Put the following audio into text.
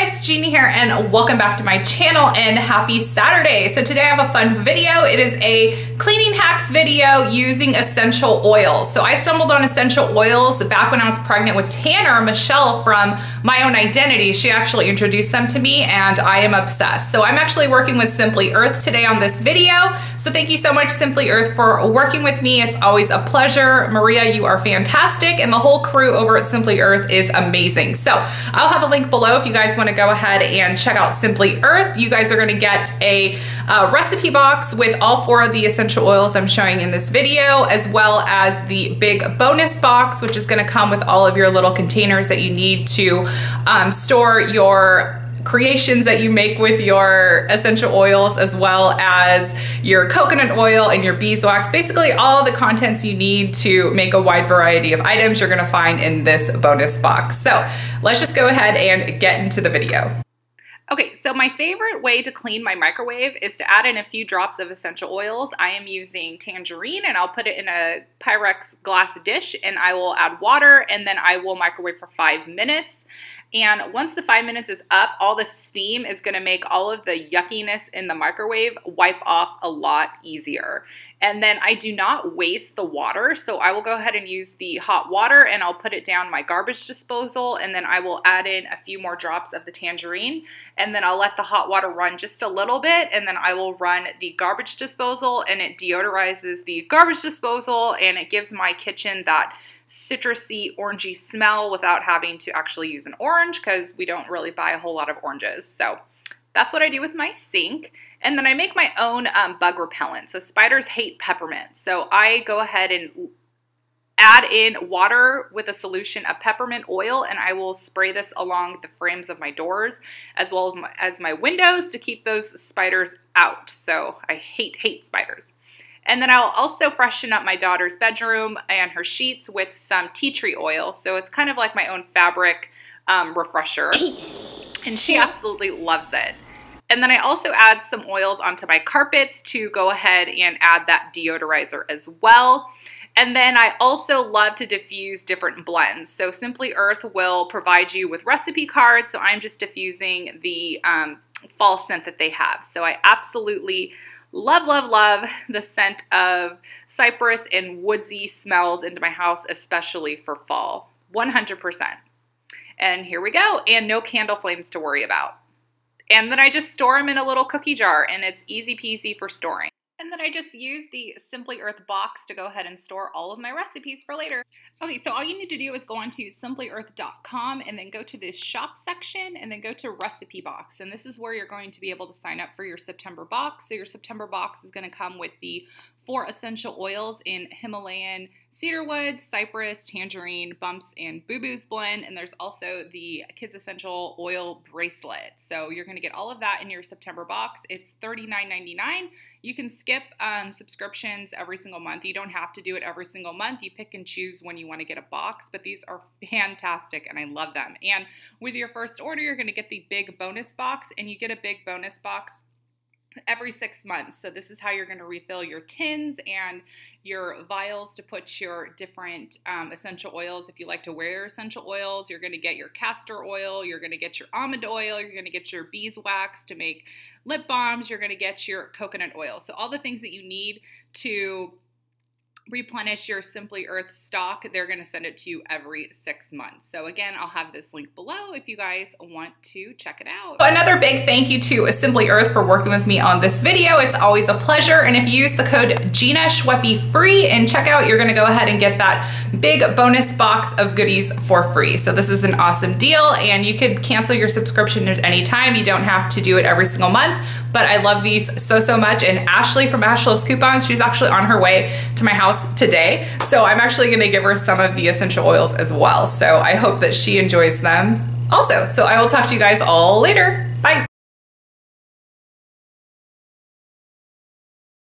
guys, Gina here and welcome back to my channel and happy Saturday. So today I have a fun video. It is a cleaning hacks video using essential oils. So I stumbled on essential oils back when I was pregnant with Tanner. Michelle from My Own Identity, she actually introduced them to me and I am obsessed. So I'm actually working with Simply Earth today on this video. So thank you so much, Simply Earth, for working with me. It's always a pleasure. Maria, you are fantastic, and the whole crew over at Simply Earth is amazing. So I'll have a link below if you guys want to go ahead and check out Simply Earth. You guys are going to get a recipe box with all 4 of the essential oils I'm showing in this video, as well as the big bonus box, which is going to come with all of your little containers that you need to store your creations that you make with your essential oils, as well as your coconut oil and your beeswax. Basically all the contents you need to make a wide variety of items you're gonna find in this bonus box. So let's just go ahead and get into the video. Okay, so my favorite way to clean my microwave is to add in a few drops of essential oils. I am using tangerine, and I'll put it in a Pyrex glass dish, and I will add water, and then I will microwave for 5 minutes. And once the 5 minutes is up, all the steam is gonna make all of the yuckiness in the microwave wipe off a lot easier. And then I do not waste the water, so I will go ahead and use the hot water and I'll put it down my garbage disposal, and then I will add in a few more drops of the tangerine, and then I'll let the hot water run just a little bit, and then I will run the garbage disposal, and it deodorizes the garbage disposal, and it gives my kitchen that citrusy, orangey smell without having to actually use an orange, because we don't really buy a whole lot of oranges. So that's what I do with my sink. And then I make my own bug repellent. So spiders hate peppermint. So I go ahead and add in water with a solution of peppermint oil, and I will spray this along the frames of my doors as well as my windows to keep those spiders out. So I hate spiders. And then I'll also freshen up my daughter's bedroom and her sheets with some tea tree oil. So it's kind of like my own fabric refresher, and she absolutely loves it. And then I also add some oils onto my carpets to go ahead and add that deodorizer as well. And then I also love to diffuse different blends. So Simply Earth will provide you with recipe cards, so I'm just diffusing the fall scent that they have. So I absolutely love the scent of cypress and woodsy smells into my house, especially for fall, 100%. And here we go, and no candle flames to worry about. And then I just store them in a little cookie jar, and it's easy peasy for storing. And then I just use the Simply Earth box to go ahead and store all of my recipes for later. Okay, so all you need to do is go on to simplyearth.com and then go to this shop section and then go to recipe box. And this is where you're going to be able to sign up for your September box. So your September box is going to come with the 4 essential oils in Himalayan cedarwood, cypress, tangerine, bumps, and boo-boos blend. And there's also the Kids Essential Oil bracelet. So you're going to get all of that in your September box. It's $39.99. You can skip subscriptions every single month. You don't have to do it every single month. You pick and choose when you want to get a box, but these are fantastic and I love them. And with your first order, you're going to get the big bonus box, and you get a big bonus box every 6 months. So this is how you're going to refill your tins and your vials to put your different essential oils. If you like to wear your essential oils, you're going to get your castor oil, you're going to get your almond oil, you're going to get your beeswax to make lip balms, you're going to get your coconut oil. So all the things that you need to replenish your Simply Earth stock, they're going to send it to you every 6 months. So again, I'll have this link below if you guys want to check it out. Another big thank you to Simply Earth for working with me on this video. It's always a pleasure. And if you use the code Gina Schweppe free in checkout, you're going to go ahead and get that big bonus box of goodies for free. So this is an awesome deal, and you could cancel your subscription at any time. You don't have to do it every single month, but I love these so much. And Ashley from Ash Loves Coupons, she's actually on her way to my house today. So I'm actually going to give her some of the essential oils as well. So I hope that she enjoys them also. So I will talk to you guys all later. Bye.